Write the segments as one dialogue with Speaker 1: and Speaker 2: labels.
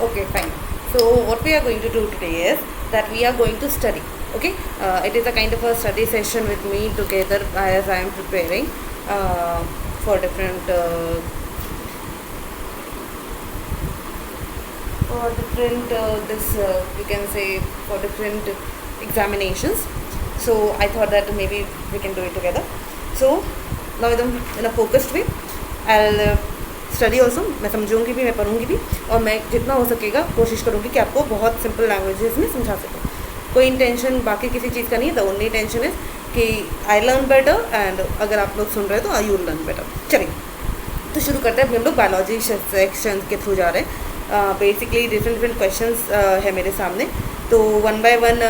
Speaker 1: Okay, fine. So what we are going to do today is that we are going to study. Okay, it is a kind of a study session with me together as I am preparing for different this you can say for different examinations. So I thought that maybe we can do it together. So now in a focused way, I'll study also, मैं समझूंगी भी, मैं पढ़ूंगी भी, और मैं जितना हो सकेगा कोशिश करूंगी कि आपको बहुत सिंपल लैंग्वेजेस में समझा सकूँ. कोई इंटेंशन बाकी किसी चीज़ का नहीं है. द ओनली टेंशन इज़ कि आई लर्न बेटर एंड अगर आप लोग सुन रहे हो तो यू लर्न बेटर. चलिए तो शुरू करते हैं. अभी हम लोग बायोलॉजी सेक्शन के थ्रू जा रहे हैं. बेसिकली डिफरेंट क्वेश्चंस है मेरे सामने, तो one by one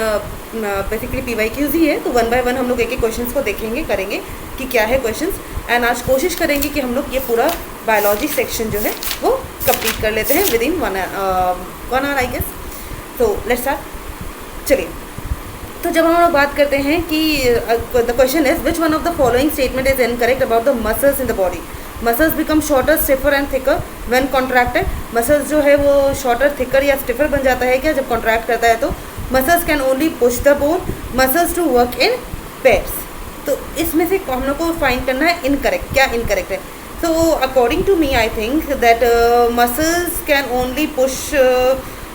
Speaker 1: basically PYQs ही है, तो वन बाय वन हम लोग एक एक क्वेश्चंस को देखेंगे, करेंगे कि क्या है क्वेश्चंस. एंड आज कोशिश करेंगे कि हम लोग ये पूरा बायोलॉजी सेक्शन जो है वो कंप्लीट कर लेते हैं within one hour I guess. तो लेट्स स्टार्ट. चलिए तो जब हम लोग बात करते हैं कि the question is which one of the following statement is incorrect about the muscles in the body. Muscles become shorter, stiffer and thicker when contracted. Muscles जो है वो शॉर्टर, थिकर या स्टिफर बन जाता है क्या जब कॉन्ट्रैक्ट करता है तो. Muscles can only push the bone. Muscles to work in pairs. तो इसमें से हम लोग को फाइंड करना है इनकरेक्ट. क्या इनकरेक्ट है? So according to me, I think that muscles can only push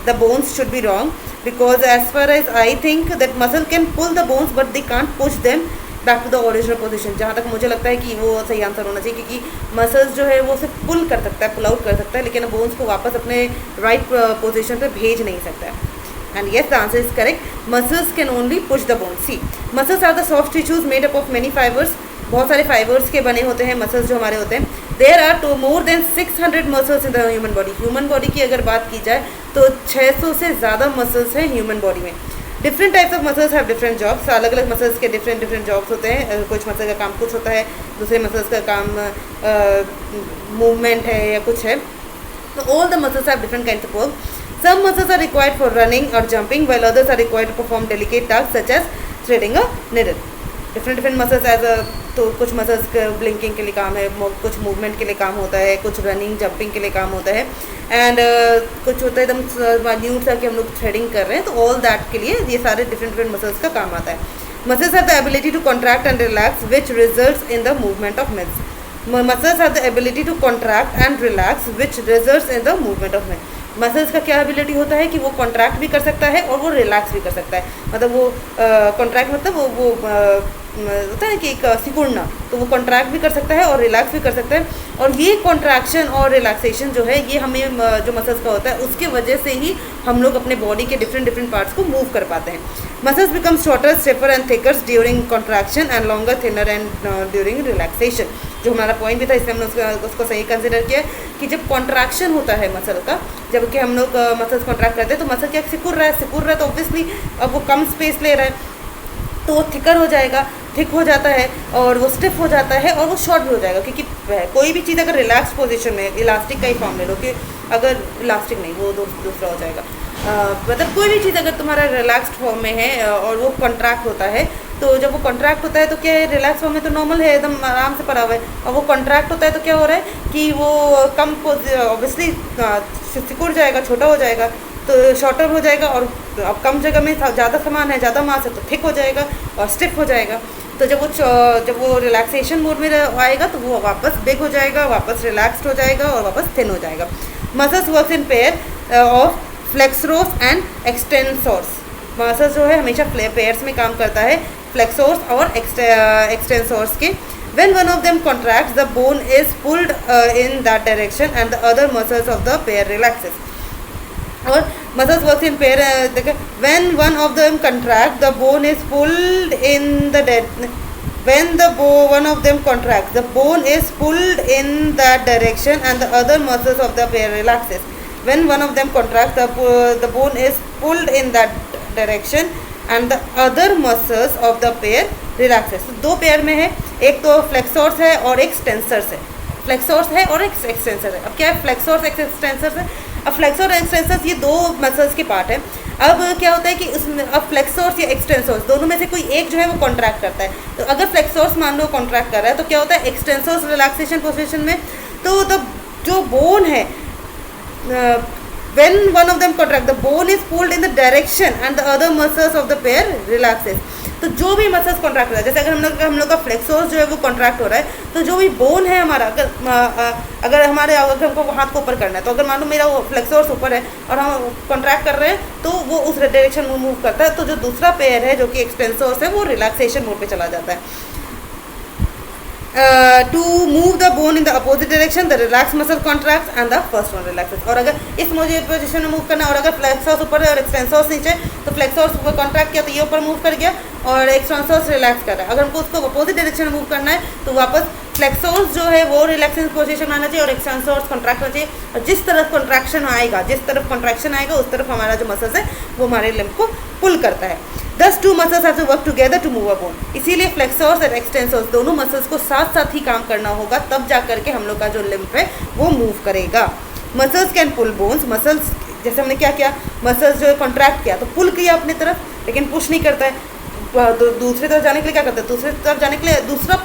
Speaker 1: the bones should be wrong, because as far as I think that muscle can pull the bones but they can't push them back to the original position. जहाँ तक मुझे लगता है कि वो सही answer होना चाहिए, क्योंकि मसल्स जो है वो सिर्फ पुल कर सकता है, पुल आउट कर सकता है, लेकिन बोन्स को वापस अपने राइट पोजिशन पर भेज नहीं सकता है. And yes, the answer is correct. Muscles can only push the bones. See, muscles are the soft tissues made up of many fibers. बहुत सारे फाइबर्स के बने होते हैं मसल्स जो हमारे होते हैं. There are two more than 600 muscles in the human body. Human body की अगर बात की जाए तो 600 से ज़्यादा मसल्स हैं ह्यूमन बॉडी में. Different types of muscles have different jobs. अलग अलग मसल्स के डिफरेंट जॉब्स होते हैं. कुछ मसल का काम कुछ होता है, दूसरे मसल्स का काम मूवमेंट है या कुछ है. तो all the muscles have different kinds of work. Some muscles are required for running or jumping, while others are required to perform delicate tasks such as threading a needle. Different muscles as तो कुछ muscles blinking के लिए काम है, कुछ movement के लिए काम होता है, कुछ रनिंग जंपिंग के लिए काम होता है, एंड कुछ होता है एकदम माइन्यूट सा कि हम लोग थ्रेडिंग कर रहे हैं, तो ऑल दैट के लिए ये सारे डिफरेंट मसल्स का काम आता है. Muscles have the ability to contract and relax which results in the movement of mills. Muscles have the ability to contract and relax which results in the movement of mills. Muscles का क्या ability होता है कि वो contract भी कर सकता है और वो रिलैक्स भी कर सकता है. मतलब वो कॉन्ट्रैक्ट मतलब वो होता है कि एक सिकुड़ना, तो वो कॉन्ट्रैक्ट भी कर सकता है और रिलैक्स भी कर सकता है. और ये कॉन्ट्रैक्शन और रिलैक्सेशन जो है ये हमें जो मसल्स का होता है उसके वजह से ही हम लोग अपने बॉडी के डिफरेंट पार्ट्स को मूव कर पाते हैं. Muscles become shorter, stiffer and thicker during contraction and longer, thinner and during relaxation. जो हमारा पॉइंट भी था इसलिए हमने उसको सही कंसिडर किया कि जब कॉन्ट्रैक्शन होता है मसल का, जबकि हम लोग मसल्स कॉन्ट्रैक्ट करते हैं तो मसल क्या सिकुड़ रहा है तो ऑब्वियसली अब वो कम स्पेस ले रहा है तो वो थिकर हो जाएगा, थिक हो जाता है, और वो स्टिफ हो जाता है और वो शॉर्ट भी हो जाएगा. क्योंकि कोई भी चीज़ अगर रिलैक्स पोजीशन में, इलास्टिक का ही फॉर्म ले लो कि अगर इलास्टिक नहीं वो दूसरा हो जाएगा, मतलब कोई भी चीज़ अगर तुम्हारा रिलैक्स्ड फॉर्म में है और वो कॉन्ट्रैक्ट होता है, तो जब वो कॉन्ट्रैक्ट होता है तो क्या है, रिलैक्स फॉर्म में तो नॉर्मल है, एकदम आराम से पड़ा हुआ है, और वो कॉन्ट्रैक्ट होता है तो क्या हो रहा है कि वो कम ऑब्वियसली सिकुड़ जाएगा, छोटा हो जाएगा, तो शॉर्टर हो जाएगा, और अब कम जगह में ज़्यादा सामान है, ज़्यादा मास है तो थिक हो जाएगा और स्टिफ हो जाएगा. तो जब वो रिलैक्सेशन मोड में आएगा तो वो वापस बिग हो जाएगा, वापस रिलैक्स्ड हो जाएगा और वापस थिन हो जाएगा. Muscles works in pair of flexors and extensors. Muscles जो है हमेशा पेयर्स में काम करता है, फ्लेक्सोर्स और एक्सटेंसोर्स के. When one of them contracts, the bone is pulled in that direction and the other muscles of the pair relaxes. और muscles works in pair. When one of them contracts, the bone is pulled in the when one of them contracts, the bone is pulled in that direction and the other muscles of the pair relaxes. When one of them contracts, the bone is pulled in that direction and the other muscles of the pair relaxes. तो दो pair में है, एक तो फ्लेक्सोर्स है और एक extensors है. फ्लेक्सोर्स है और एक एक्सटेंसर है. अब क्या है फ्लेक्सोर्स एक्सटेंसर्स है. अब फ्लेक्सोर और एक्सटेंसर्स ये दो मसल्स के पार्ट है. अब क्या होता है कि उसमें अब फ्लेक्सोर्स या एक्सटेंसोर्स दोनों में से कोई एक जो है वो कॉन्ट्रैक्ट करता है. तो अगर फ्लेक्सोर्स मान लो कॉन्ट्रैक्ट कर रहा है तो क्या होता है एक्सटेंसोर्स रिलैक्सेशन पोजीशन में, तो जो बोन है when one of them contract, the bone is pulled in the direction and the other muscles of the pair relaxes. तो जो भी मसल्स कॉन्ट्रैक्ट हो रहा है, जैसे अगर हम लोग का फ्लेक्सोर्स जो है वो कॉन्ट्रैक्ट हो रहा है, तो जो भी बोन है हमारा, अगर हमारे अगर हमको हाथ को ऊपर करना है, तो अगर मान लो मेरा वो फ्लेक्सोर्स ऊपर है और हम कॉन्ट्रैक्ट कर रहे हैं, तो वो उस डायरेक्शन में मूव करता है, तो जो दूसरा पेयर है जो कि एक्सटेंसोर्स है वो रिलैक्सेशन मोड पे चला जाता है. To move the bone in the opposite direction, the relaxed muscle contracts and the first one relaxes. और अगर इस मुझे पोजीशन में मूव करना है और अगर फ्लेक्सोर्स ऊपर है और एक्सटेंसोर्स नीचे, तो फ्लेक्सोर्स ऊपर कॉन्ट्रैक्ट किया तो ये ऊपर मूव कर गया और एक्सटेंसोर्स रिलैक्स कर रहा है. अगर हमको उसको अपोजिट डायरेक्शन में मूव करना है तो वापस फ्लेक्सोर्स जो है वो रिलैक्सिंग पोजीशन में आना चाहिए और एक्सटेंसोर्स कॉन्ट्रैक्ट होना चाहिए. और जिस तरफ कॉन्ट्रैक्शन आएगा उस तरफ हमारा जो मसल्स है वो हमारे लिम्ब को पुल करता है. Thus two muscles have to work together to move a bone. इसीलिए फ्लेक्सोर्स और एक्सटेंसोर्स दोनों मसल्स को साथ साथ ही काम करना होगा, तब जा करके हम लोग का जो लिम्फ है वो मूव करेगा. Muscles can pull bones. Muscles जैसे हमने क्या किया, मसल्स जो है कॉन्ट्रैक्ट किया तो पुल किया अपनी तरफ, लेकिन पुश नहीं करता है. दूसरी तरफ जाने के लिए क्या करता है, दूसरी तरफ जाने के लिए दूसरा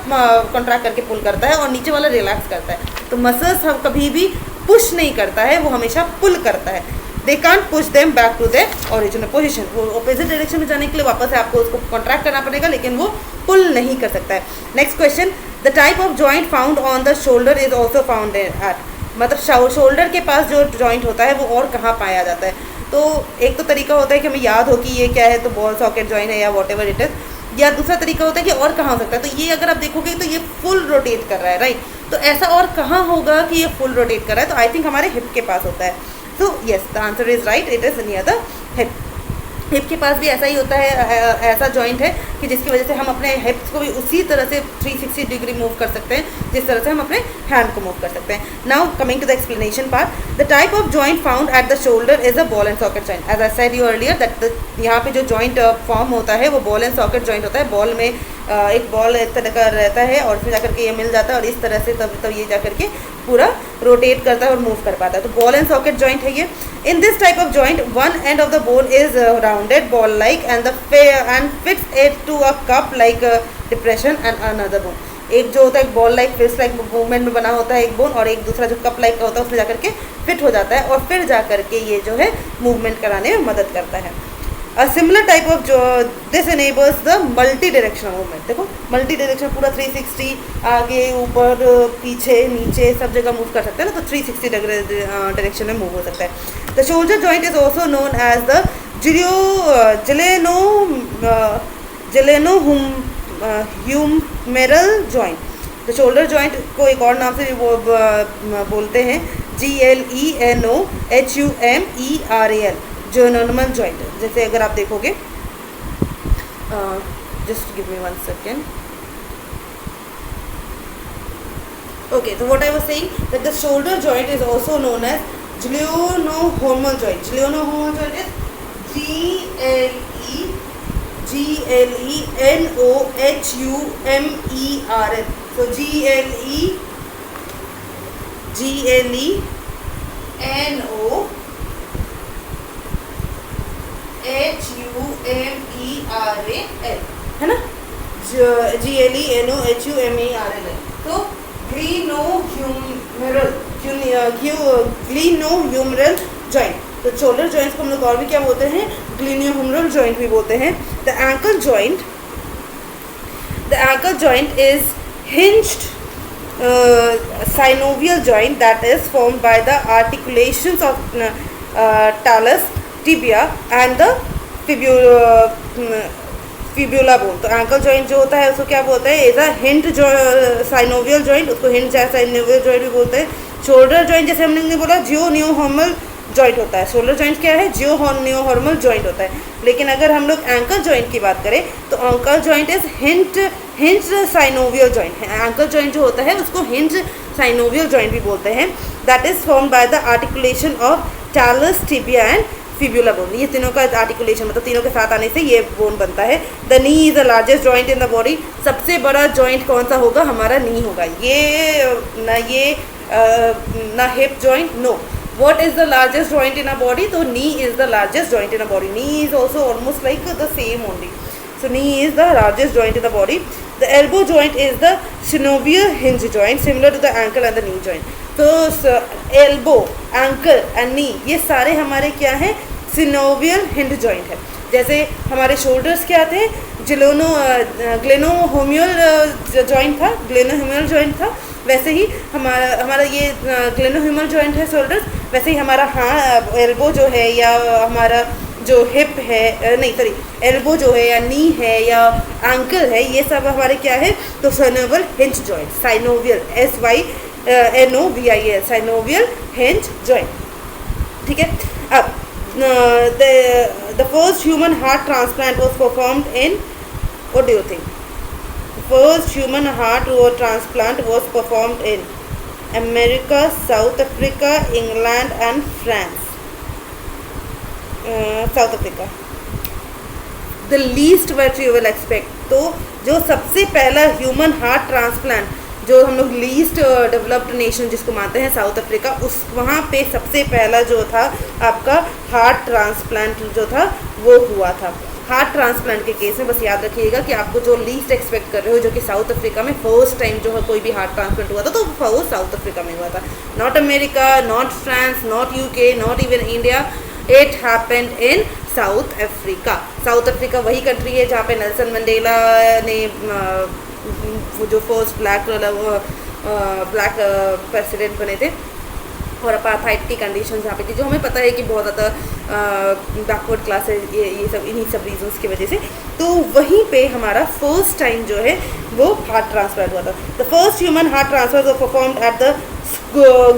Speaker 1: कॉन्ट्रैक्ट करके पुल करता है और नीचे वाला रिलैक्स करता है. तो मसल्स हम कभी भी पुश नहीं करता है, वो हमेशा पुल करता है. They can't push them back to the original position. वो अपोजिट डायरेक्शन में जाने के लिए वापस आपको उसको कॉन्ट्रैक्ट करना पड़ेगा, लेकिन वो पुल नहीं कर सकता है. Next question, the type of joint found on the shoulder is also found at. मतलब शोल्डर के पास जो जॉइंट होता है वो और कहाँ पाया जाता है. तो एक तो तरीका होता है कि हमें याद हो कि ये क्या है, तो बॉल सॉकेट जॉइंट है या वॉट एवर इट इज. या दूसरा तरीका होता है कि और कहाँ हो सकता है. तो ये अगर आप देखोगे तो ये फुल रोटेट कर रहा है, राइट. तो ऐसा और कहाँ होगा कि ये फुल रोटेट कर रहा है, तो आई थिंक हमारे हिप के पास होता है. So yes, the answer is right. It is near the hip. Hip के पास भी ऐसा ही होता है, ऐसा जॉइंट है कि जिसकी वजह से हम अपने हिप्स को भी उसी तरह से 360 डिग्री मूव कर सकते हैं जिस तरह से हम अपने हैंड को मूव कर सकते हैं. Now coming to the explanation part, the type of joint found at the shoulder is a ball and socket joint. As I said you earlier that यहाँ पे जो जॉइंट फॉर्म होता है वो बॉल एंड सॉकेट जॉइंट होता है. Ball में एक बॉल इस तरह का रहता है और फिर जाकर के ये मिल जाता है और इस तरह से तब ये जाकर के पूरा रोटेट करता है और मूव कर पाता है. तो बॉल एंड सॉकेट जॉइंट है ये. In this type of joint one end of the bone is rounded ball like and fits it to a cup like depression and another bone. एक जो होता है ball like fits like movement में बना होता है एक बोन, और एक दूसरा जो कप लाइक का होता है उसमें जाकर के फिट हो जाता है और फिर जाकर के ये जो है मूवमेंट कराने में मदद करता है. A similar type of this enables the multi directional movement. देखो मल्टी डायरेक्शन पूरा 360 आगे ऊपर पीछे नीचे सब जगह मूव कर सकते हैं ना, तो 360 डायरेक्शन में मूव हो सकता है. The shoulder joint is also known as the glenohumeral joint. तो शोल्डर जॉइंट को एक और नाम से भी बोलते हैं GLENOHUMERAL, जो नॉर्मल जॉइंट. जैसे अगर आप देखोगे, just give me 1 second. Okay, तो what I was saying that the shoulder joint is also known as glenohumeral joint. glenohumeral joint is GLENOHUMERAL. So GLENOHUMERAL है ना, GLENOHUMERAL. तो glenohumeral joint. तो शोल्डर जॉइंट्स को हम लोग और भी क्या बोलते हैं, glenohumeral joint भी बोलते हैं. The ankle joint is hinged synovial joint that is formed by the articulations of talus, tibia and the fibula bone. तो ankle joint जो होता है उसको क्या बोलते हैं, is a hinged synovial joint. उसको hinged synovial joint भी बोलते हैं. शोल्डर जॉइंट जैसे हमने बोला जियोनियोहर्मल जॉइंट होता है. शोल्डर जॉइंट क्या है, जियोनियोहर्मल जॉइंट होता है. लेकिन अगर हम लोग एंकल जॉइंट की बात करें तो ankle joint is hinged synovial joint. Ankle joint जो होता है उसको हिंज्ड साइनोवियल जॉइंट भी बोलते हैं. That is formed by the articulation of talus, tibia and fibula bone. ये तीनों का आर्टिकुलेशन मतलब तीनों के साथ आने से ये बोन बनता है. The knee is the largest joint in the body. सबसे बड़ा जॉइंट कौन सा होगा, हमारा नी होगा. ये ना hip joint, no. What is the largest joint in our body? So knee is the largest joint in our body. Knee is also almost like the same only. So knee is the largest joint in the body. The elbow joint is the synovial hinge joint, similar to the ankle and the knee joint. तो elbow, ankle and नी, ये सारे हमारे क्या हैं, synovial hinge joint है। जैसे हमारे shoulders क्या थे, ग्लेनोहोमियल जॉइंट था, ग्लेनोहोमियल जॉइंट था, वैसे ही हमारा ये ग्लेनोह्यूमरल जॉइंट है शोल्डर्स, वैसे ही हमारा एल्बो जो है या हमारा जो हिप है, नहीं सॉरी, एल्बो जो है या नी है या एंकल है, ये सब हमारे क्या है, तो synovial hinge joint, synovial, SYNOVIAL, synovial hinge joint, ठीक है। अब the first human heart transplant was performed in, what do you think? The first human heart transplant was performed in America, South Africa, England and France. South Africa. The least what you will expect. तो जो सबसे पहला human heart transplant जो हम लोग least developed nation जिसको मानते हैं साउथ अफ्रीका, उस वहाँ पे सबसे पहला जो था आपका हार्ट ट्रांसप्लांट जो था वो हुआ था। हार्ट ट्रांसप्लांट के केस में बस याद रखिएगा कि आपको जो लीस्ट एक्सपेक्ट कर रहे हो, जो कि साउथ अफ्रीका में फर्स्ट टाइम जो है कोई भी हार्ट ट्रांसप्लांट हुआ था, तो वो साउथ अफ्रीका में हुआ था। Not America, not France, not UK, not even India, it happened in South Africa. South Africa वही कंट्री है जहाँ पे नेल्सन मंडेला ने वो जो फर्स्ट ब्लैक प्रेसिडेंट बने थे, और अपार्थाइड की कंडीशन यहाँ पे थी, जो हमें पता है कि बहुत ज़्यादा बैकवर्ड क्लास है, ये सब इन्हीं सब रीजंस की वजह से। तो वहीं पे हमारा फर्स्ट टाइम जो है वो हार्ट ट्रांसप्लांट हुआ था। The first human heart transfer was performed at the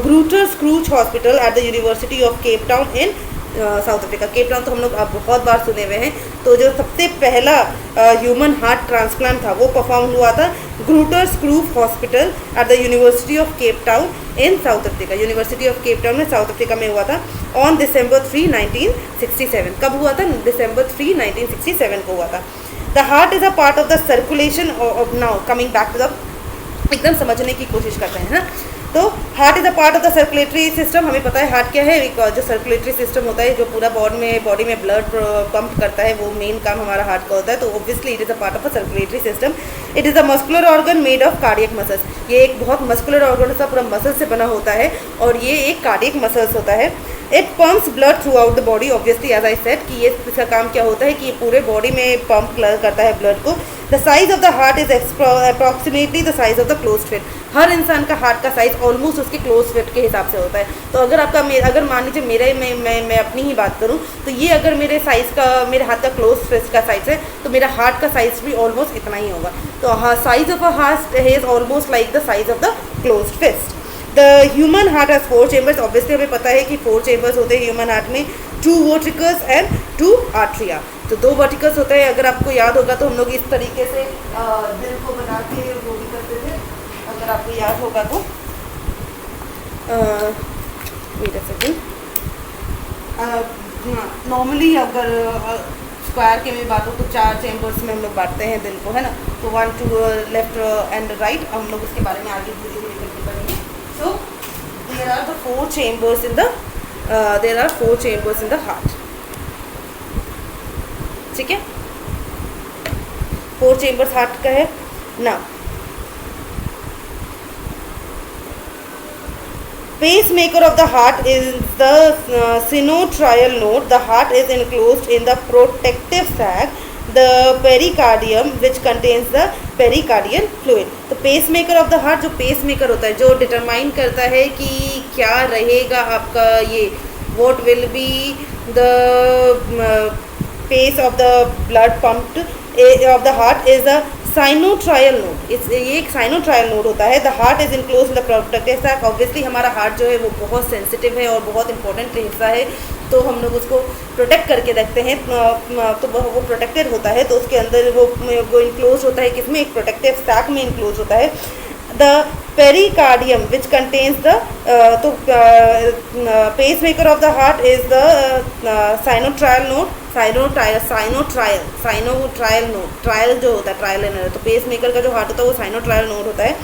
Speaker 1: Groote Schuur hospital at the university of Cape Town in South Africa. Cape Town तो हम लोग अब बहुत बार सुने हुए हैं। तो जो सबसे पहला ह्यूमन हार्ट ट्रांसप्लांट था वो परफॉर्म हुआ था Groote Schuur hospital at the university of Cape Town in South Africa. University of Cape Town में साउथ अफ्रीका में हुआ था ऑन December 3, 1967। कब हुआ था? December 3, 1967 को हुआ था। The heart is a part of the circulation of, now coming back to the, एकदम समझने की कोशिश करते हैं ना। तो heart is a part of the circulatory system. हमें पता है हार्ट क्या है, एक जो सर्कुलेटरी सिस्टम होता है जो पूरा बॉडी में ब्लड पंप करता है, वो मेन काम हमारा हार्ट का होता है। तो obviously it is a part of a circulatory system. It is a muscular organ made of cardiac muscles. ये एक बहुत मस्कुलर ऑर्गन होता है, पूरा मसल से बना होता है, और ये एक कार्डियक मसल्स होता है। It pumps blood throughout the body. Obviously as I said कि ये इसका काम क्या होता है कि ये पूरे बॉडी में पंप करता है ब्लड को। The size of the heart is approximately the size of the closed fist. हर इंसान का हार्ट का साइज ऑलमोस्ट उसके क्लोज फिट के हिसाब से होता है। तो अगर आपका अगर मान लीजिए मैं अपनी ही बात करूं, तो ये अगर मेरे हाथ का क्लोज फिट का साइज है, तो मेरा हार्ट का साइज भी ऑलमोस्ट इतना ही होगा। तो size of a heart is almost like the size of the close fist. The human heart has 4 chambers. Obviously हमें पता है कि 4 चेम्बर्स होते हैं ह्यूमन हार्ट में, 2 वर्टिकल्स एंड 2 आर्टरिया। तो 2 वर्टिकल्स होते हैं। अगर आपको याद होगा तो हम लोग इस तरीके से दिल को बना के वो भी करते थे, अगर आपको याद होगा तो। Wait a second. नॉर्मली अगर स्क्वायर की भी बात हो तो 4 चेम्बर्स में हम लोग बांटते हैं दिल को, है ना। तो 1 to लेफ्ट एंड राइट, हम लोग उसके बारे में आगे धीरे धीरे करके पढ़ेंगे। So there are the 4 chambers in the heart. ठीक है, 4 chambers हार्ट का है ना। Pacemaker of the heart is the sinoatrial node. The heart is enclosed in the protective sac, the pericardium, which contains the pericardial fluid. तो pacemaker of the heart, जो pacemaker होता है, जो डिटरमाइन करता है कि क्या रहेगा आपका ये, what will be the pace of the blood pumped of the heart is a sinoatrial node. ये एक साइनोट्रायल नोड होता है। The heart is enclose in the protective sac. Obviously हमारा हार्ट जो है वो बहुत सेंसिटिव है और बहुत इंपॉर्टेंट हिस्सा है, तो हम लोग उसको प्रोटेक्ट करके रखते हैं। तो वो प्रोटेक्टेड होता है, तो उसके अंदर वो इनक्लोज होता है, किसमें, एक प्रोटेक्टिव सैक में इनक्लोज होता है। The pericardium which contains the, तो pacemaker of the heart is the sinoatrial node. Sinoatrial node, atrial जो होता है, ट्रायल एनर, तो पेसमेकर का जो हार्ट होता है वो साइनोट्रायल नोड होता है।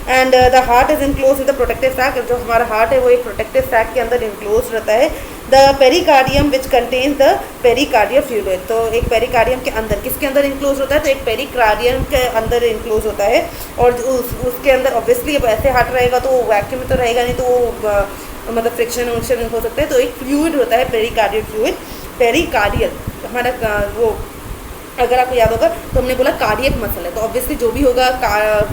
Speaker 1: And the heart is enclose in the protective sac. जो हमारा हार्ट है वो एक प्रोटेक्टिव सैक के अंदर इनक्लोज रहता है। The pericardium which contains the pericardial fluid. तो एक पेरिकार्डियम के अंदर, किसके अंदर इंक्लोज होता है, तो एक पेरिकार्डियम के अंदर इंक्लोज होता है। और उसके अंदर ऑब्वियसली अब ऐसे हार्ट रहेगा तो वैक्यूम में तो रहेगा नहीं, तो वो मतलब फ्रिक्शन वुक्शन हो सकता है। तो एक फ्लूइड होता है पेरिकार्डियल फ्लूइड। पेरिकार्डियल हमारा वो, अगर आपको याद होगा तो हमने बोला कार्डियक मसल है, तो ऑब्वियसली जो भी होगा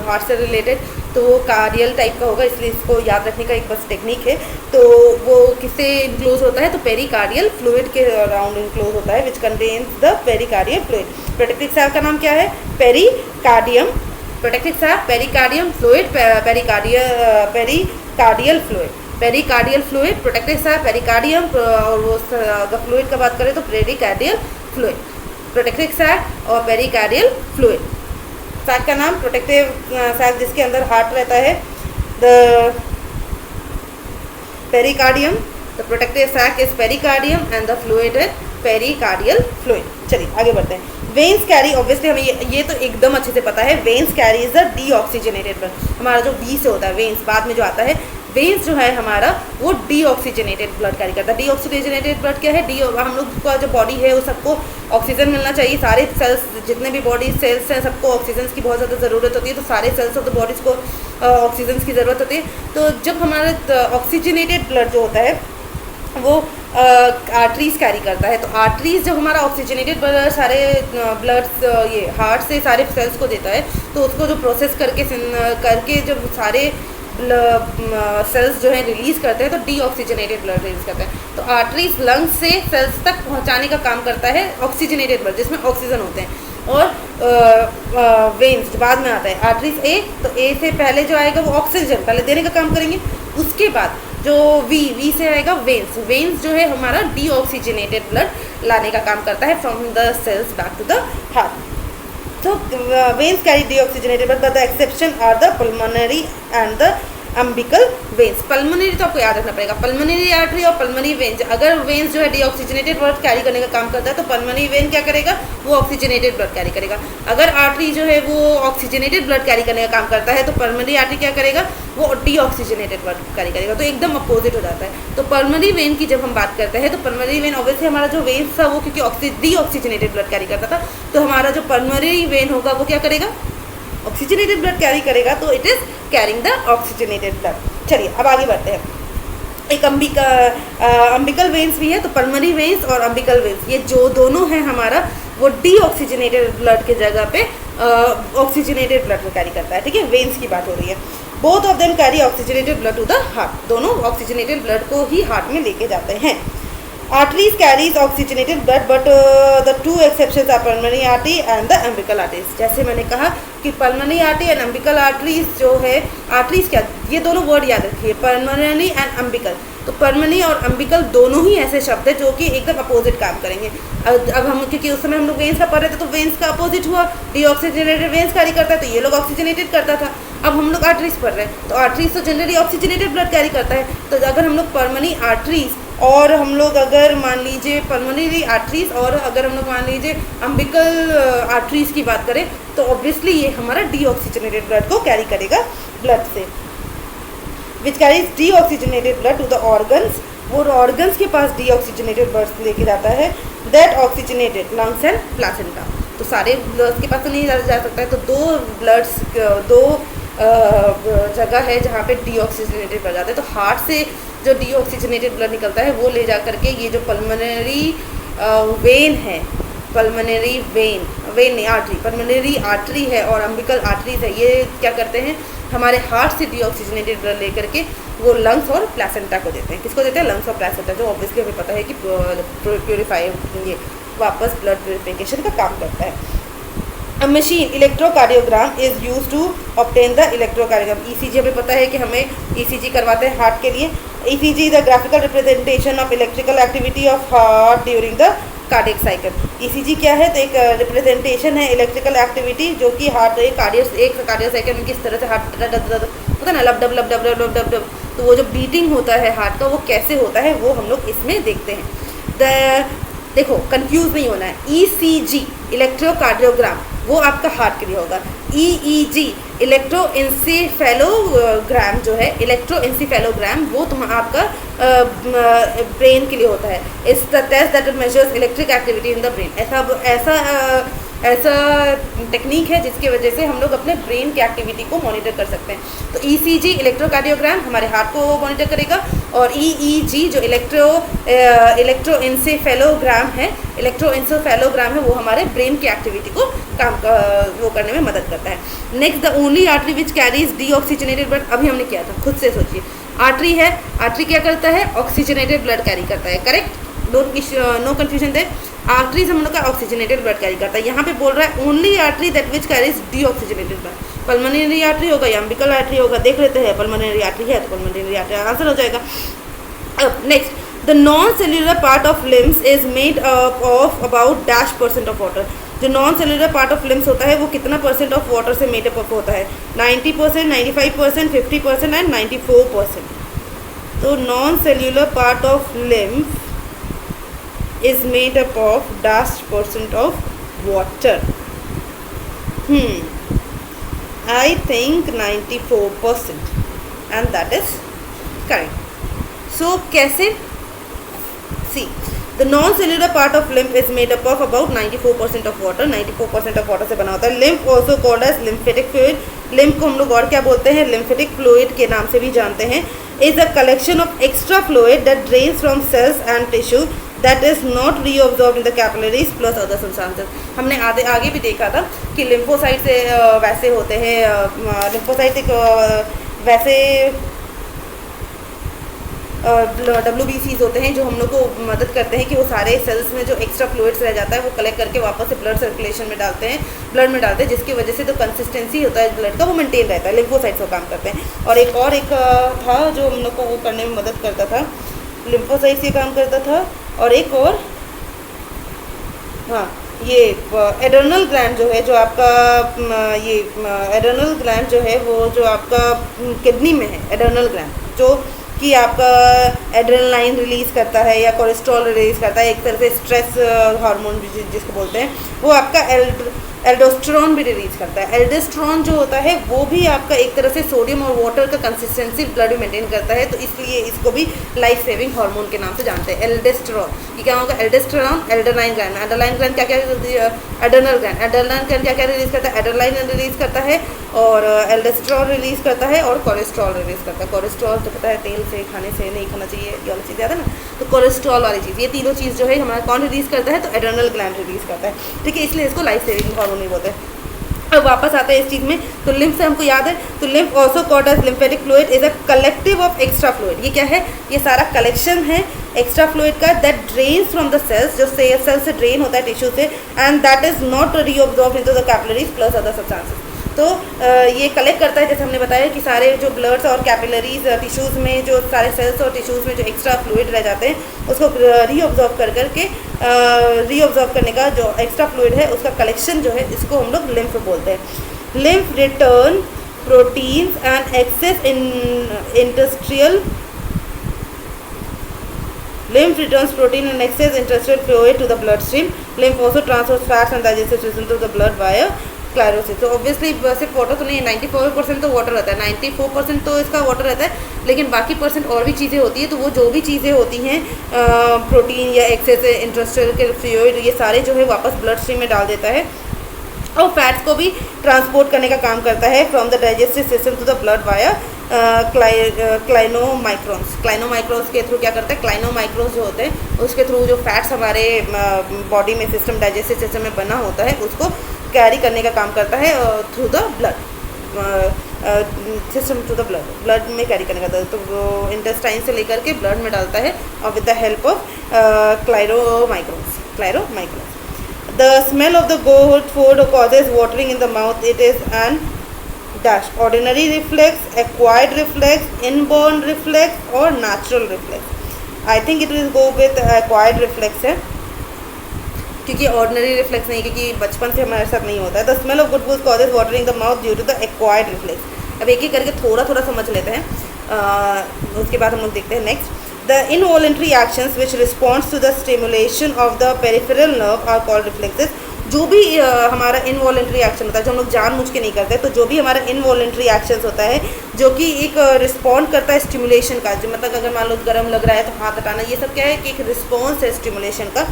Speaker 1: हार्ट से रिलेटेड तो वो कार्डियल टाइप का होगा, इसलिए इसको याद रखने का एक बस टेक्निक है। तो वो किससे इंक्लोज होता है, तो पेरिकार्डियल फ्लूइड के अराउंड इंक्लोज होता है, which contains the pericardial fluid. Protective sac का नाम क्या है, pericardium. Protective sac, pericardium fluid, pericardial fluid, pericardial fluid, protective sac, pericardium, और वो फ्लूइड का बात करें तो पेरिकार्डियल फ्लूइड, प्रोटेक्टिव सैक और पेरिकार्डियल फ्लूइड। सैक का नाम प्रोटेक्टिव सैक जिसके अंदर हार्ट रहता है, the pericardium, the protective sac is pericardium and the fluid is pericardial fluid. चलिए आगे बढ़ते हैं। वेन्स कैरी, ऑब्वियसली हमें ये तो एकदम अच्छे से पता है, veins carry is the deoxygenated blood. हमारा जो वी से होता है वेन्स, बाद में जो आता है वेन्स जो है हमारा वो डीऑक्सीजनेटेड ब्लड कैरी करता है। डीऑक्सीजनेटेड ब्लड क्या है, हम लोग का जो बॉडी है वो सबको ऑक्सीजन मिलना चाहिए। सारे सेल्स, जितने भी बॉडी सेल्स हैं, सबको ऑक्सीजन की बहुत ज़्यादा ज़रूरत होती है। तो सारे सेल्स ऑफ द बॉडीज़ को ऑक्सीजन की ज़रूरत होती है। तो जब हमारा ऑक्सीजनेटेड ब्लड जो होता है वो आर्टरीज कैरी करता है। तो आर्टरीज जब हमारा ऑक्सीजनेटेड ब्लड सारे ब्लड ये हार्ट से सारे सेल्स को देता है, तो उसको जो प्रोसेस करके जब सारे सेल्स जो है रिलीज़ करते हैं तो डीऑक्सीजनेटेड ब्लड रिलीज करते हैं। तो आर्टरीज लंग्स से सेल्स तक पहुंचाने का काम करता है ऑक्सीजनेटेड ब्लड, जिसमें ऑक्सीजन होते हैं। और वेन्स बाद में आता है। आर्टरीज ए, तो ए से पहले जो आएगा वो ऑक्सीजन पहले देने का काम करेंगे। उसके बाद जो वी से आएगा वेन्स। वेन्स जो है हमारा डीऑक्सीजनेटेड ब्लड लाने का काम करता है from the cells back to the heart. So veins carry deoxygenated blood, but the exception are the pulmonary and the umbilical veins। Pulmonary तो आपको याद रखना पड़ेगा, पल्मोनरी आर्टरी और पल्मोनरी वेन्स। अगर वेन्स जो है डीऑक्सीजनेटेड ब्लड कैरी करने का काम करता है तो पल्मोनरी वेन क्या करेगा, वो ऑक्सीजनेटेड ब्लड कैरी करेगा। अगर आर्टरी जो है वो ऑक्सीजनेटेड ब्लड कैरी करने का काम करता है तो पल्मोनरी आर्टरी क्या करेगा, वो डीऑक्सीजनेटेड ब्लड कैरी करेगा। तो एकदम अपोजिट हो जाता है। तो पल्मोनरी वेन की जब हम बात करते हैं तो पल्मोनरी वेन ऑब्वियसली हमारा जो वेन्स था वो क्योंकि डीऑक्सीजनेटेड ब्लड कैरी करता था, तो हमारा जो पल्मोनरी वेन होगा वो क्या करेगा, ऑक्सीजनेटेड ब्लड कैरी करेगा। तो it is carrying the oxygenated blood. चलिए अब आगे बढ़ते हैं। एक अम्बिकल वेन्स भी है, तो पल्मोनरी वेन्स और अम्बिकल वेन्स ये जो दोनों हैं हमारा वो डीऑक्सीजनेटेड ब्लड के जगह पे ऑक्सीजनेटेड ब्लड को कैरी करता है। ठीक है, वेन्स की बात हो रही है। Both of them carry oxygenated blood to the heart, दोनों ऑक्सीजनेटेड ब्लड को ही हार्ट में लेके जाते हैं। Arteries carries oxygenated blood, but the two exceptions are pulmonary artery and the umbilical arteries। जैसे मैंने कहा कि pulmonary artery and umbilical arteries जो है, arteries क्या, ये दोनों वर्ड याद रखिए, pulmonary and umbilical। तो pulmonary और umbilical दोनों ही ऐसे शब्द है जो कि एकदम अपोजिट काम करेंगे। अब हम क्योंकि उस समय हम लोग वेन्स का पढ़ रहे थे तो वेन्स का अपोजिट हुआ, डीऑक्सीजनेटेड वेन्स कैरी करता है तो ये लोग ऑक्सीजनेटेड करता था। अब हम लोग आर्टरीज पढ़ रहे हैं तो आर्टरीज तो जनरली ऑक्सीजनेटेड ब्लड कैरी करता है। तो अगर हम लोग पल्मोनरी आर्टरीज और हम लोग अगर मान लीजिए पल्मोनरी आर्टरीज और अगर हम लोग मान लीजिए अम्बिकल आर्टरीज की बात करें तो ऑब्वियसली ये हमारा डीऑक्सीजनेटेड ब्लड को कैरी करेगा ब्लड से, which carries deoxygenated blood to the organs. वो ऑर्गन्स के पास डीऑक्सीजनेटेड ब्लड लेके जाता है, that oxygenated lungs and placenta. तो सारे ब्लड्स के पास तो नहीं जा सकता है, तो दो जगह है जहाँ पे डीऑक्सीजनेटेड ब्लड जाता है। तो हार्ट से जो डीऑक्सीजनेटेड ब्लड निकलता है वो ले जा करके ये जो पल्मोनरी वेन है, पल्मोनरी वेन नहीं आर्टरी, पल्मोनरी आर्टरी है और अम्बिकल आर्टरीज है, ये क्या करते हैं हमारे हार्ट से डीऑक्सीजनेटेड ब्लड लेकर के वो लंग्स और प्लासेंटा को देते हैं। किसको देते हैं, लंग्स और प्लासेंटा, जो ऑब्वियसली हमें पता है कि प्योरीफाई ये वापस ब्लड प्योरीफिकेशन का काम करता है। A machine electrocardiogram is used to obtain the electrocardiogram। ECG हमें पता है कि हमें ECG करवाते हैं हार्ट के लिए। ECG is a graphical representation of electrical activity of heart during the cardiac cycle। ECG क्या है, तो एक रिप्रेजेंटेशन है इलेक्ट्रिकल एक्टिविटी जो कि हार्ट एक कार्डियक साइकिल में किस तरह से हार्ट होता है ना, लब डब लब डब लब डब डब डब, तो वो जो बीटिंग होता है हार्ट का वो कैसे होता है वो हम लोग इसमें देखते हैं। देखो कंफ्यूज नहीं होना है, ECG इलेक्ट्रोकार्डियोग्राम वो आपका हार्ट के लिए होगा, EEG इलेक्ट्रोएन्सेफेलोग्राम जो है, इलेक्ट्रोएन्सेफेलोग्राम वो आपका ब्रेन के लिए होता है. It's the test that measures electric activity in the brain. ऐसा टेक्निक है जिसकी वजह से हम लोग अपने ब्रेन की एक्टिविटी को मॉनिटर कर सकते हैं. तो ईसीजी इलेक्ट्रोकार्डियोग्राम हमारे हार्ट को मॉनिटर करेगा, और ईईजी जो इलेक्ट्रोइंसेफेलोग्राम है वो हमारे ब्रेन की एक्टिविटी को वो करने में मदद करता है. Next, the only artery which carries deoxygenated blood. अभी हमने किया था, खुद से सोचिए. आर्टरी है, आर्टरी क्या करता है? ऑक्सीजनेटेड ब्लड कैरी करता है. करेक्ट, नो कंफ्यूजन थे. आर्टरीज हम लोग का ऑक्सीजनेटेड ब्लड कैरी करता है. यहाँ पे बोल रहा है only artery that which carries deoxygenated blood. Pulmonary artery होगा या अम्बिकल आर्टरी होगा, देख लेते हैं. पल्मोनरी आर्टरी है तो पल्मोनरी आर्टरी आंसर हो जाएगा. अब next, the non cellular part of limbs is made up of about -% of water. जो non cellular part of limbs होता है वो कितना % ऑफ वाटर से मेड अप होता है? 90%, 95%, 50% एंड 94%. तो non cellular part of limbs is made up of -% of water. I think 94%, and that is correct. So कैसे? See, the non-cellular part of lymph is made up of about 94% of water. 94% of water से बना होता है. Lymph also called as lymphatic fluid. lymph को हम लोग और क्या बोलते हैं? lymphatic fluid के नाम से भी जानते हैं. is a collection of extra fluid that drains from cells and tissue that is not reabsorbed in the capillaries plus other substances. हमने आगे भी देखा था कि लिम्फोसाइट से वैसे होते हैं. लिम्फोसाइट एक वैसे WBCs होते हैं जो हम लोग को मदद करते हैं कि वो सारे सेल्स में जो एक्स्ट्रा फ्लूइड्स रह जाता है वो कलेक्ट करके वापस से ब्लड सर्कुलेशन में डालते हैं, ब्लड में डालते हैं, जिसकी वजह से जो कंसिस्टेंसी होता है ब्लड का वो मेंटेन रहता है. लिम्फोसाइट्स वो काम करते हैं. और एक था जो हम लोग को वो करने में मदद करता था. लिम्फोसाइट्स ये काम करता था. और एक और, हाँ, ये एड्रेनल ग्लैंड जो है, जो आपका ये एड्रेनल ग्लैंड जो है वो जो आपका किडनी में है, एड्रेनल ग्लैंड जो कि आपका एड्रेनलाइन रिलीज़ करता है या कोलेस्ट्रॉल रिलीज़ करता है, एक तरह से स्ट्रेस हार्मोन जिसको बोलते हैं, वो आपका एल्डोस्टेरोन भी रिलीज़ करता है. एल्डोस्टेरोन जो होता है वो भी आपका एक तरह से सोडियम और वाटर का कंसिस्टेंसी ब्लड में मेंटेन करता है. तो इसलिए इसको भी लाइफ सेविंग हार्मोन के नाम से जानते हैं. एल्डोस्टेरोन ये क्या होगा? Aldosterone, adrenal gland. Adrenal gland क्या एड्रेनल ग्लैंड. एड्रेनाइन ग्लैंड क्या रिलीज़ करता है? एड्रेनाइन रिलीज़ करता है, और एल्डोस्टेरोन रिलीज़ करता है, और कोलेस्ट्रॉल रिलीज़ करता है. कोलेस्ट्रॉल तो पता है तेल से, खाने से नहीं खाना चाहिए, ये वाली चीज़ ज़्यादा ना. तो कोलेस्ट्रॉल वाली चीज़, ये तीनों चीज़ जो है हमारा कौन रिलीज़ करता है? तो एड्रेनल ग्लैंड रिलीज़ करता है. ठीक है, इसलिए इसको लाइफ सेविंग हार्मोन नहीं बोलते. अब वापस आते हैं इस चीज़ में. तो लिम्फ से हमको याद है, तो lymph also called as lymphatic fluid is a collective of extra fluid. ये क्या है? ये सारा कलेक्शन है एक्स्ट्रा फ्लूइड का that drains from the cells, जो सेल से ड्रेन होता है टिश्यू से, and that is not reabsorbed into the capillaries plus other substances. तो ये कलेक्ट करता है, जैसे हमने बताया कि सारे जो ब्लड्स और कैपिलरीज टिश्यूज़ में जो सारे सेल्स और टिश्यूज़ में जो एक्स्ट्रा फ्लूइड रह जाते हैं उसको रीअब्सॉर्ब करके रीअब्सॉर्ब करने का जो एक्स्ट्रा फ्लूइड है उसका कलेक्शन जो है इसको हम लोग लिम्फ बोलते हैं. Lymph return proteins and excess industrial Lymph returns protein and excess interstitial fluid to the bloodstream. Lymph also transfers fats and digestive system to the blood via क्लायरोसिस. तो ऑब्वियसली सिर्फ वाटर तो नहीं है, 94% तो वाटर रहता है, 94% तो इसका वाटर रहता है, लेकिन बाकी % और भी चीज़ें होती है. तो वो जो भी चीज़ें होती हैं प्रोटीन या एक्सेस इंटरस्टेशियल फ्लूइड, ये सारे जो है वापस ब्लड स्ट्रीम में डाल देता है, और फैट्स को भी ट्रांसपोर्ट करने का काम करता है from the digestive system to the blood via chylomicrons. Chylomicrons के थ्रू क्या करते हैं? क्लाइनोमाइक्रोन्स जो होते हैं उसके थ्रू जो फैट्स हमारे बॉडी में सिस्टम, डाइजेस्टिव सिस्टम में बना होता है उसको कैरी करने का काम करता है through the blood system to the blood में कैरी करने का. तो वो इंटेस्टाइन से लेकर के ब्लड में डालता है, और with the help of chylomicrons. The smell of the goat food causes watering in the mouth. It is an dash ordinary reflex, acquired reflex, inborn reflex or natural reflex. I think it will go with acquired reflex है, क्योंकि ordinary reflex नहीं, क्योंकि बचपन से हमारे साथ नहीं होता है. The smell of good food causes watering the mouth due to the acquired reflex. अब एक एक करके थोड़ा थोड़ा समझ लेते हैं, उसके बाद हम लोग देखते हैं next. The involuntary actions which responds to the stimulation of the peripheral nerve are called reflexes. जो भी हमारा इनवॉलेंट्री एक्शन होता है, जो हम लोग जानबूझ के नहीं करते, तो जो भी हमारा इनवॉलेंट्री एक्शंस होता है जो कि एक रिस्पॉन्ड करता है स्टिमुलेशन का, जो मतलब अगर मान लो गर्म लग रहा है तो हाथ हटाना, ये सब क्या है कि एक रिस्पॉन्स है स्टिमुलेशन का।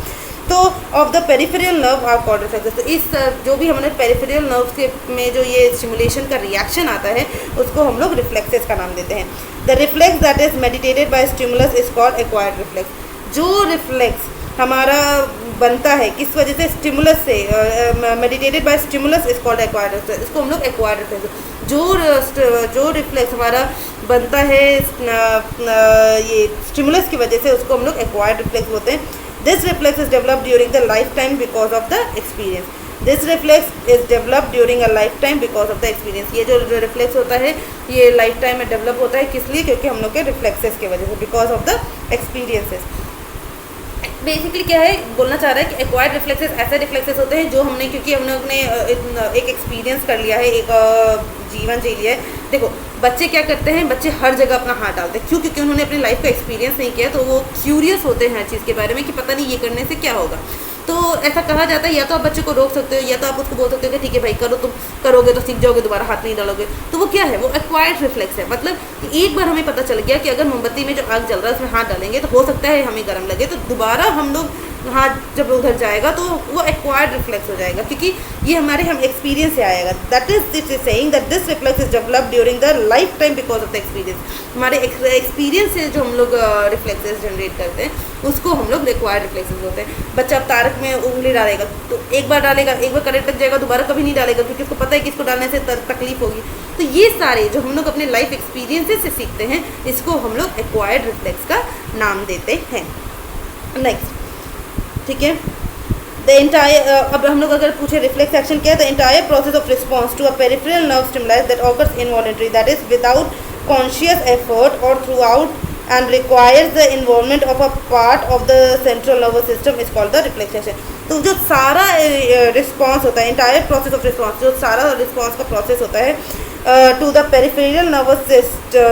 Speaker 1: तो of the peripheral nerve are called reflexes. तो इस जो भी हमारे पेरिफेरल नर्व्स के में जो ये स्टिमुलेशन का रिएक्शन आता है उसको हम लोग रिफ्लेक्सेस का नाम देते हैं। The reflex that is meditated by stimulus is called acquired reflex. जो रिफ्लेक्स हमारा बनता है किस वजह से, स्टिमुलस से, meditated by stimulus is called acquired reflex, इसको हम लोग एक्वायर्ड रिफ्लेक्स। जो रिफ्लेक्स हमारा बनता है ये स्टिमुलस की वजह से, उसको हम लोग एक्वायर्ड रिफ्लेक्स बोलते हैं। This reflex is developed during the lifetime because of the experience. This reflex is developed during a lifetime because of the experience. ये जो रिफ्लेक्स होता है ये लाइफ टाइम में डेवलप होता है, किस लिए? क्योंकि हम लोग के रिफ्लेक्सेस की वजह से, because of the experiences. Basically क्या है बोलना चाह रहा है कि एक्वायर्ड रिफ्लेक्सेस ऐसे रिफ्लेक्सेस होते हैं जो हमने, क्योंकि हम लोग ने एक एक्सपीरियंस कर लिया है, एक जीवन जी लिया है। देखो बच्चे क्या करते हैं, बच्चे हर जगह अपना हाथ डालते हैं, क्यों? क्योंकि उन्होंने अपनी लाइफ का एक्सपीरियंस नहीं किया, तो वो क्यूरियस होते हैं हर चीज़ के बारे में कि पता नहीं ये करने से क्या होगा। तो ऐसा कहा जाता है, या तो आप बच्चे को रोक सकते हो या तो आप उसको बोल सकते हो कि ठीक है भाई करो, तुम करोगे तो सीख जाओगे, दोबारा हाथ नहीं डालोगे। तो वो क्या है, वो एक्वायर्ड रिफ्लेक्स है। मतलब एक बार हमें पता चल गया कि अगर मोमबत्ती में जो आग जल रहा है उसमें हाथ डालेंगे तो हो सकता है हमें गर्म लगे, तो दोबारा हम लोग हाथ जब उधर जाएगा तो वो एक्वायर्ड रिफ्लेक्स हो जाएगा, क्योंकि ये हमारे हम एक्सपीरियंस से आएगा। That is this is saying that this reflex is developed during the life time because of the experience. हमारे एक्सपीरियंस से जो हम लोग रिफ्लेक्सेस जनरेट करते हैं उसको हम लोग एक्वायर्ड रिफ्लेक्सेस बोलते हैं। बच्चा अब तारक में उंगली डालेगा तो एक बार डालेगा, एक बार करंट लग जाएगा, दोबारा कभी नहीं डालेगा, क्योंकि उसको पता है कि इसको डालने से तकलीफ होगी। तो ये सारे जो हम लोग अपने लाइफ एक्सपीरियंसेस से सीखते हैं, इसको हम लोग एक्वायर्ड रिफ्लेक्स का नाम देते हैं। नेक्स्ट, ठीक है, द एंटायर, अब हम लोग अगर पूछे रिफ्लेक्स एक्शन क्या है, the entire process of response to a peripheral nerve stimulus that occurs involuntary, that is without conscious effort और throughout and requires the involvement of a part of the central nervous system is called the reflex action. तो जो सारा response होता है, entire process of response, जो सारा response का process होता है to the peripheral nervous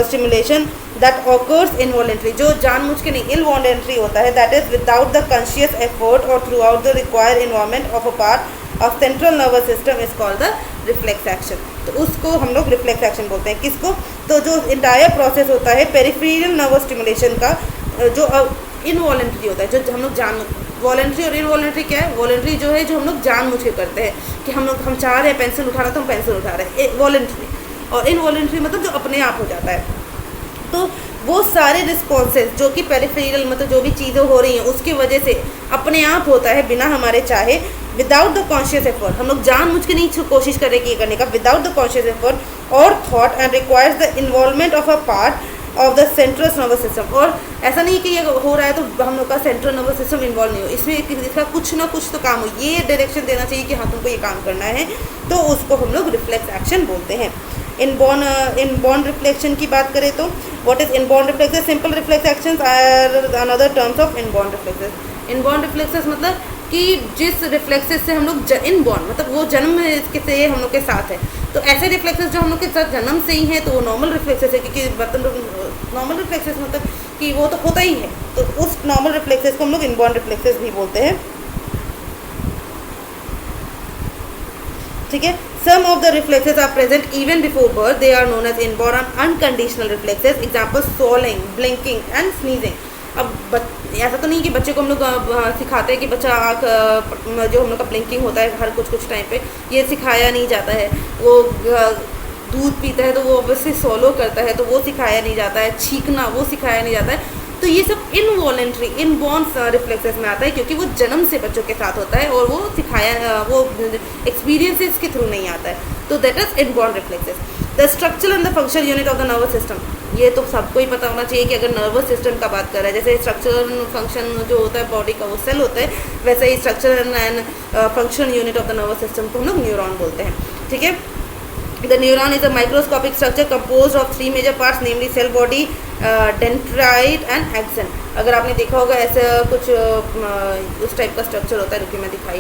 Speaker 1: stimulation that occurs involuntary, जो जानबूझ के नहीं, इनवॉलेंट्री होता है, that is without the conscious effort और throughout the required involvement of a part of central nervous system is called the reflex action. तो उसको हम लोग रिफ्लेक्स एक्शन बोलते हैं। किसको? तो जो इंटायर प्रोसेस होता है पेरिफेरल नर्वस स्टिमुलेशन का, जो इनवॉलेंट्री होता है, जो हम लोग जान, वॉलेंट्री और इनवॉलेंट्री क्या है? वॉलेंट्री जो है जो हम लोग जानबूझ के करते हैं कि हम चाह रहे हैं पेंसिल उठा रहे तो हम पेंसिल उठा रहे हैं, वॉलेंट्री। और इनवॉलेंट्री मतलब जो अपने आप हो जाता है। तो वो सारे रिस्पॉन्सेज जो कि पेरिफेरल मतलब जो भी चीज़ें हो रही हैं उसकी वजह से अपने आप होता है, बिना हमारे चाहे, विदाउट द कॉन्शियस एफर्ट। हम लोग जानबूझ के नहीं कोशिश करें कि ये करने का, विदाउट द कॉन्शियस एफर्ट और thought and requires the involvement of a part of the central nervous system. और ऐसा नहीं कि ये हो रहा है तो हम लोग का सेंट्रल नर्वस सिस्टम इन्वॉल्व नहीं हो, इसमें इसका कुछ ना कुछ तो काम हो, ये डायरेक्शन देना चाहिए कि हाँ तुमको ये काम करना है, तो उसको हम लोग रिफ्लेक्स एक्शन बोलते हैं। इनबॉर्न रिफ्लेक्शन की बात करें तो what is inborn reflexes? Simple reflex actions are another terms of inborn reflexes. Inborn reflexes मतलब कि जिस रिफ्लेक्सेस से हम लोग इनबॉर्न मतलब वो जन्म से हम लोग के साथ है, तो ऐसे रिफ्लेक्सेस जो हम लोग के साथ जन्म से ही है तो वो नॉर्मल रिफ्लेक्सेस है, क्योंकि मतलब नॉर्मल रिफ्लेक्सेस मतलब कि वो तो होता ही है, तो उस नॉर्मल रिफ्लेक्सेस को हम लोग इनबॉर्न रिफ्लेक्सेस भी बोलते हैं। ठीक है, some of the reflexes are present even before birth. They are known as inborn and unconditional reflexes. Examples: swallowing, blinking and sneezing. अब ऐसा तो नहीं कि बच्चे को हम लोग सिखाते हैं कि बच्चा आँख जो हम लोग का ब्लिंकिंग होता है हर कुछ टाइम पे, ये सिखाया नहीं जाता है। वो दूध पीता है तो वो ऑब्वियसली सॉलो करता है तो वो सिखाया नहीं जाता है। छींकना वो सिखाया नहीं जाता है। तो ये सब इनवॉलेंट्री इनबॉर्न रिफ्लेक्सेस में आता है, क्योंकि वो जन्म से बच्चों के साथ होता है और वो सिखाया वो एक्सपीरियंसेस के थ्रू नहीं आता है। तो that is inborn reflexes. The structure and the function unit of the nervous system, ये तो सबको ही पता होना चाहिए कि अगर नर्वस सिस्टम का बात कर रहे हैं, जैसे स्ट्रक्चर एंड फंक्शन जो होता है बॉडी का वो सेल होता है, वैसे ही structure and function unit of the nervous system को हम लोग न्यूरॉन बोलते हैं। ठीक है, The neuron is a microscopic structure composed of 3 major parts, namely cell body, dendrite and axon. अगर आपने देखा होगा ऐसा कुछ उस टाइप का स्ट्रक्चर होता है, रुकिए मैं दिखाई